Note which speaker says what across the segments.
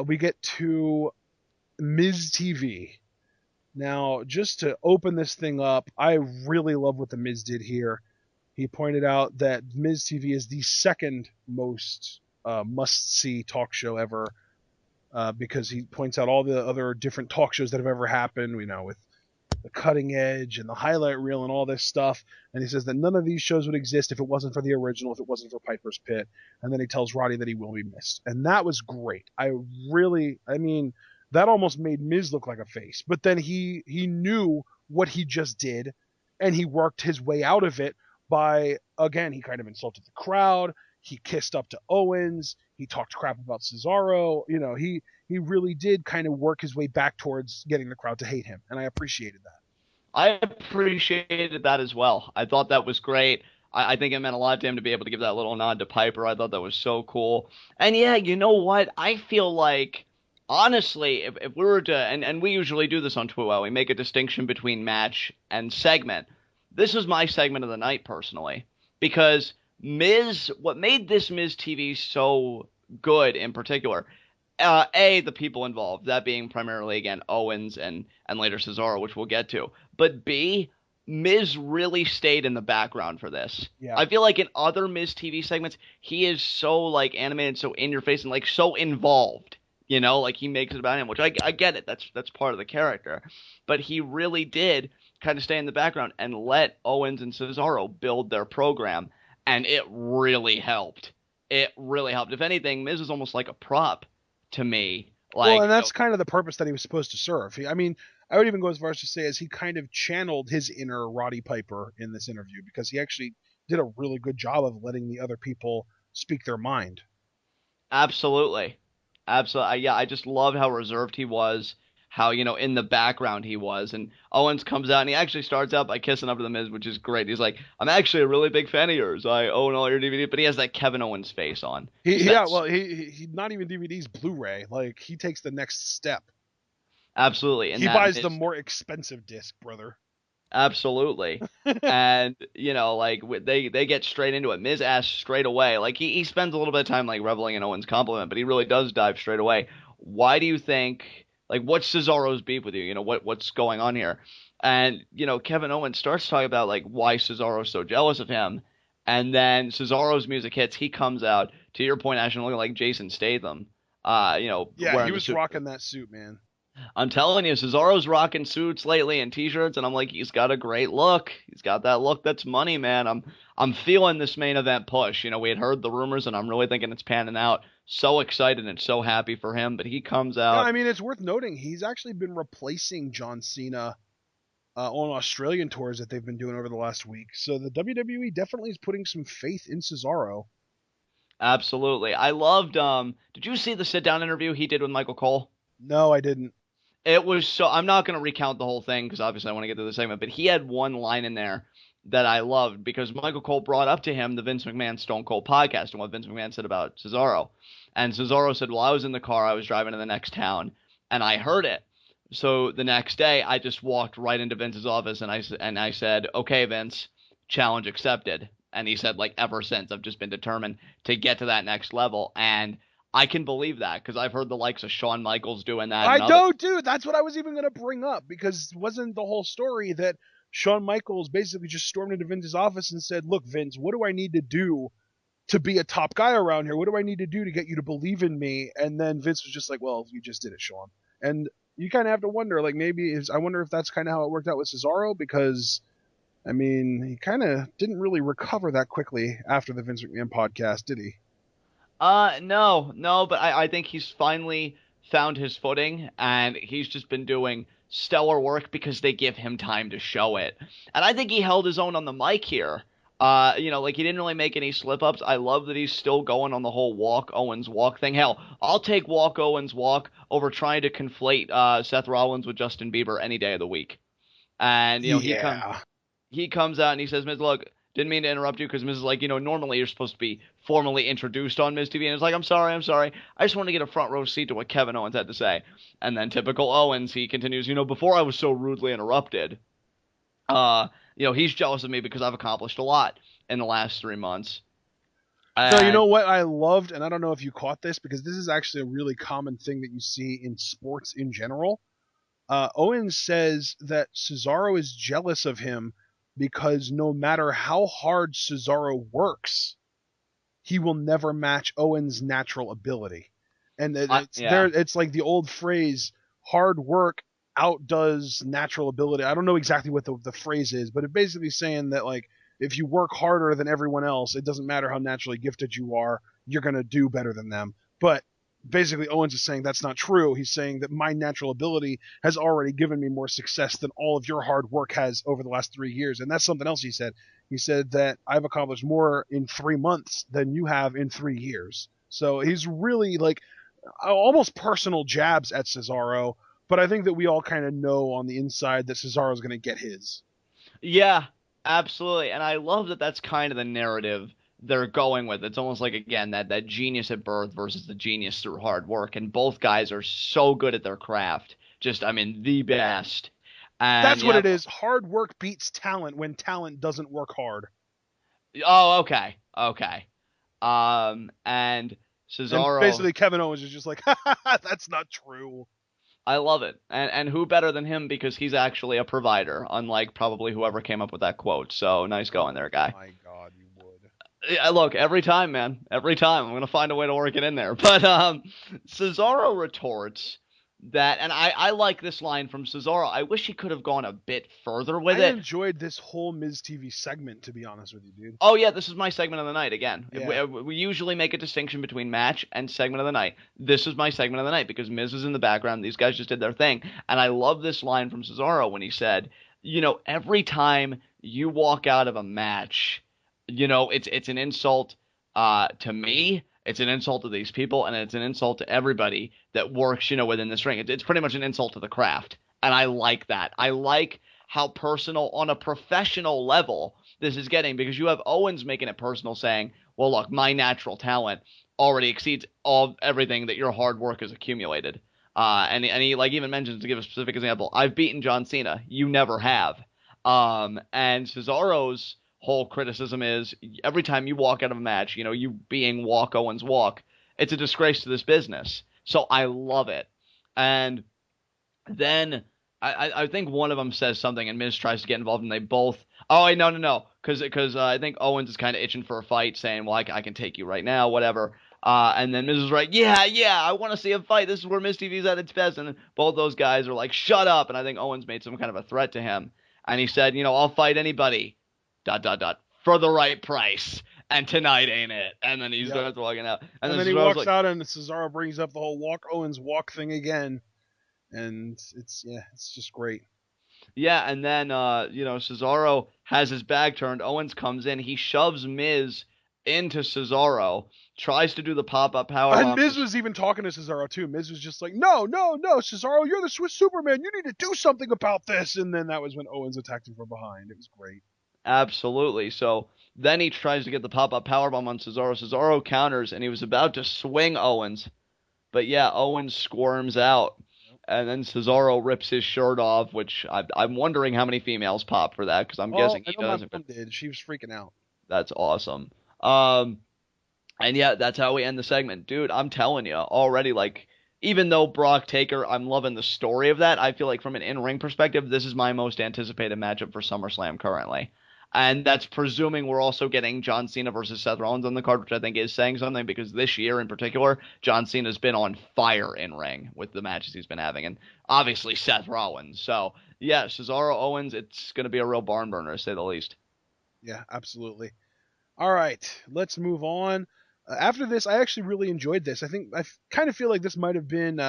Speaker 1: we get to MizTV. Now, just to open this thing up, I really love what the Miz did here. He pointed out that MizTV is the second most must-see talk show ever, because he points out all the other different talk shows that have ever happened, with the cutting edge and the highlight reel and all this stuff. And he says that none of these shows would exist if it wasn't for the original, if it wasn't for Piper's Pit. And then he tells Roddy that he will be missed. And that was great. That almost made Miz look like a face. But then he knew what he just did, and he worked his way out of it by, again, he kind of insulted the crowd. He kissed up to Owens. He talked crap about Cesaro. He really did kind of work his way back towards getting the crowd to hate him, and I appreciated that.
Speaker 2: I appreciated that as well. I thought that was great. I think it meant a lot to him to be able to give that little nod to Piper. I thought that was so cool. And yeah, you know what? I feel like, honestly, if we were to, and we usually do this on Twitter, we make a distinction between match and segment. This was my segment of the night, personally, because what made this Miz TV so good in particular, the people involved, that being primarily, again, Owens and later Cesaro, which we'll get to. But B, Miz really stayed in the background for this.
Speaker 1: Yeah.
Speaker 2: I feel like in other Miz TV segments, he is so, like, animated, so in your face, and, like, so involved. Like, he makes it about him, which I get it. That's part of the character. But he really did kind of stay in the background and let Owens and Cesaro build their program, and it really helped. It really helped. If anything, Miz is almost like a prop to me.
Speaker 1: Well, and that's kind of the purpose that he was supposed to serve. I would even go as far as to say as he kind of channeled his inner Roddy Piper in this interview, because he actually did a really good job of letting the other people speak their mind.
Speaker 2: Absolutely. Absolutely. Yeah, I just love how reserved he was, how, in the background he was. And Owens comes out and he actually starts out by kissing up to the Miz, which is great. He's like, I'm actually a really big fan of yours. I own all your DVDs. But he has that Kevin Owens face on.
Speaker 1: He not even DVDs, Blu-ray. Like, he takes the next step.
Speaker 2: Absolutely. And
Speaker 1: he buys the more expensive disc, brother.
Speaker 2: Absolutely. And, they get straight into it. Miz asks straight away. Like, he spends a little bit of time, like, reveling in Owens' compliment, but he really does dive straight away. Why do you think, like, what's Cesaro's beef with you? What's going on here? And, Kevin Owens starts talking about, like, why Cesaro's so jealous of him. And then Cesaro's music hits. He comes out, to your point, Ashton, looking like Jason Statham.
Speaker 1: Yeah, he was rocking that suit, man.
Speaker 2: I'm telling you, Cesaro's rocking suits lately and t-shirts, and I'm like, he's got a great look. He's got that look that's money, man. I'm feeling this main event push. We had heard the rumors, and I'm really thinking it's panning out. So excited and so happy for him, but he comes out.
Speaker 1: Yeah, it's worth noting he's actually been replacing John Cena on Australian tours that they've been doing over the last week. So the WWE definitely is putting some faith in Cesaro.
Speaker 2: Absolutely. I loved, did you see the sit-down interview he did with Michael Cole?
Speaker 1: No, I didn't.
Speaker 2: It was so, I'm not going to recount the whole thing because obviously I want to get to the segment, but he had one line in there that I loved because Michael Cole brought up to him the Vince McMahon Stone Cold podcast and what Vince McMahon said about Cesaro. And Cesaro said, well, I was in the car, I was driving to the next town, and I heard it. So the next day, I just walked right into Vince's office and I said, okay, Vince, challenge accepted. And he said, like, ever since, I've just been determined to get to that next level. And I can believe that because I've heard the likes of Shawn Michaels doing that.
Speaker 1: I know, dude. That's what I was even going to bring up because wasn't the whole story that Shawn Michaels basically just stormed into Vince's office and said, look, Vince, what do I need to do to be a top guy around here? What do I need to do to get you to believe in me? And then Vince was just like, well, you just did it, Shawn. And you kind of have to wonder, like, I wonder if that's kind of how it worked out with Cesaro because, he kind of didn't really recover that quickly after the Vince McMahon podcast, did he?
Speaker 2: No, but I think he's finally found his footing, and he's just been doing stellar work because they give him time to show it. And I think he held his own on the mic here. He didn't really make any slip-ups. I love that he's still going on the whole walk Owens walk thing. Hell, I'll take walk Owens walk over trying to conflate Seth Rollins with Justin Bieber any day of the week. And, he comes out and he says, Miz, look, didn't mean to interrupt you because Miz is like, normally you're supposed to be formally introduced on Miz TV. And it's like, I'm sorry. I just want to get a front row seat to what Kevin Owens had to say. And then typical Owens, he continues, before I was so rudely interrupted, he's jealous of me because I've accomplished a lot in the last 3 months.
Speaker 1: No, you
Speaker 2: And
Speaker 1: know what I loved, and I don't know if you caught this because this is actually a really common thing that you see in sports in general. Owens says that Cesaro is jealous of him because no matter how hard Cesaro works, he will never match Owens' natural ability. And it's there.
Speaker 2: yeah,
Speaker 1: It's like the old phrase, "Hard work outdoes natural ability." I don't know exactly what the phrase is, but it's basically saying that like if you work harder than everyone else, it doesn't matter how naturally gifted you are, you're gonna do better than them. But basically, Owens is saying that's not true. He's saying that my natural ability has already given me more success than all of your hard work has over the last 3 years, and that's something else he said. He said that I've accomplished more in 3 months than you have in 3 years. So he's really like almost personal jabs at Cesaro, but I think that we all kind of know on the inside that Cesaro's going to get his.
Speaker 2: yeah, absolutely. And I love that that's kind of the narrative they're going with. It's almost like again that genius at birth versus the genius through hard work, and both guys are so good at their craft. Just I mean the best. And
Speaker 1: That's what
Speaker 2: yeah,
Speaker 1: it is. Hard work beats talent when talent doesn't work hard.
Speaker 2: oh okay, okay. And
Speaker 1: And
Speaker 2: Cesaro,
Speaker 1: basically, Kevin Owens is just like, that's not true.
Speaker 2: I love it. And who better than him because he's actually a provider, unlike probably whoever came up with that quote. So nice going
Speaker 1: Oh
Speaker 2: there, guy.
Speaker 1: my God, you would.
Speaker 2: Yeah, look, every time, man, every time I'm gonna find a way to work it in there. But Cesaro retorts that, and I like this line from Cesaro. I wish he could have gone a bit further with
Speaker 1: I
Speaker 2: it.
Speaker 1: enjoyed this whole Miz TV segment, to be honest with you, dude.
Speaker 2: Oh yeah, this is my segment of the night again.
Speaker 1: Yeah.
Speaker 2: We usually make a distinction between match and segment of the night. This is my segment of the night because Miz is in the background. These guys just did their thing, and I love this line from Cesaro when he said, "You know, every time you walk out of a match, you know, it's an insult to me. It's an insult to these people, and it's an insult to everybody that works, you know, within this ring. It's pretty much an insult to the craft, and I like that. I like how personal on a professional level this is getting because you have Owens making it personal, saying, "Well, look, my natural talent already exceeds all everything that your hard work has accumulated." And he like even mentions to give a specific example. I've beaten John Cena. You never have. And Cesaro's whole criticism is every time you walk out of a match, you know, you being Walk Owens Walk, it's a disgrace to this business. So I love it. And then I think one of them says something and Miz tries to get involved and they both. Oh, wait, no, because I think Owens is kind of itching for a fight, saying, "Well, I can take you right now, whatever." And then Miz is like, "Yeah, I want to see a fight. This is where Miz TV's at its best." And both those guys are like, "Shut up!" And I think Owens made some kind of a threat to him, and he said, "You know, I'll fight anybody, dot dot dot, for the right price." And tonight ain't it. And then he
Speaker 1: Yep.
Speaker 2: starts walking out, and
Speaker 1: And
Speaker 2: then
Speaker 1: then he
Speaker 2: Cesaro's
Speaker 1: walks
Speaker 2: like,
Speaker 1: out, and Cesaro brings up the whole Walk Owens walk thing again, and it's just great.
Speaker 2: yeah, and then you know, Cesaro has his back turned. Owens comes in, he shoves Miz into Cesaro, tries to do the pop-up
Speaker 1: And
Speaker 2: powerbomb.
Speaker 1: Miz was even talking to Cesaro too. Miz was just like, no, Cesaro, you're the Swiss Superman. You need to do something about this. And then that was when Owens attacked him from behind. It was great.
Speaker 2: Absolutely. So then he tries to get the pop-up powerbomb on Cesaro. Cesaro counters, and he was about to swing Owens, but yeah, Owens squirms out. And then Cesaro rips his shirt off, which I'm wondering how many females pop for that, because I'm
Speaker 1: Oh,
Speaker 2: guessing
Speaker 1: I
Speaker 2: he
Speaker 1: know my
Speaker 2: doesn't.
Speaker 1: mom did. She was freaking out.
Speaker 2: That's awesome. Um, And yeah, that's how we end the segment. Dude, I'm telling you already, like, even though Brock Taker, I'm loving the story of that, I feel like from an in ring perspective, this is my most anticipated matchup for SummerSlam currently. And that's presuming we're also getting John Cena versus Seth Rollins on the card, which I think is saying something because this year in particular, John Cena's been on fire in ring with the matches he's been having. And obviously Seth Rollins. So, yeah, Cesaro Owens, it's going to be a real barn burner, to say the least.
Speaker 1: Yeah, absolutely. All right, let's move on. After this, I actually really enjoyed this. I think kind of feel like this might have been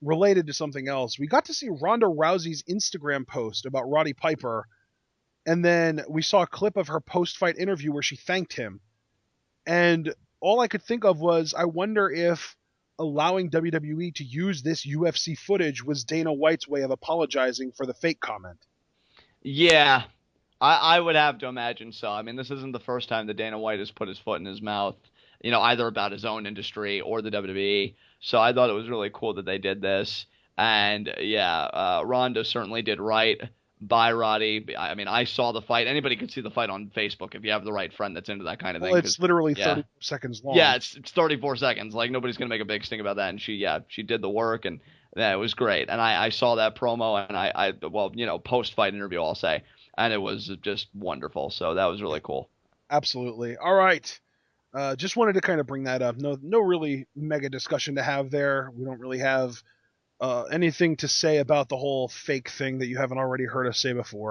Speaker 1: related to something else. We got to see Ronda Rousey's Instagram post about Roddy Piper, and then we saw a clip of her post-fight interview where she thanked him. And all I could think of was, I wonder if allowing WWE to use this UFC footage was Dana White's way of apologizing for the fake comment.
Speaker 2: Yeah, I would have to imagine so. I mean, this isn't the first time that Dana White has put his foot in his mouth, you know, either about his own industry or the WWE. So I thought it was really cool that they did this. And yeah, Ronda certainly did right Bye, Roddy. I mean, I saw the fight. Anybody can see the fight on Facebook if you have the right friend that's into that kind of
Speaker 1: Well,
Speaker 2: thing.
Speaker 1: it's
Speaker 2: Because
Speaker 1: literally
Speaker 2: yeah,
Speaker 1: 30 seconds
Speaker 2: yeah,
Speaker 1: long.
Speaker 2: it's 34 seconds. Like nobody's gonna make a big sting about that. And she did the work, and yeah, it was great. And I saw that promo, and well, post fight interview, I'll say, and it was just wonderful. So that was
Speaker 1: Yeah,
Speaker 2: really cool.
Speaker 1: absolutely. All right. Just wanted to kind of bring that up. No, really mega discussion to have there. We don't really have anything to say about the whole fake thing that you haven't already heard us say before.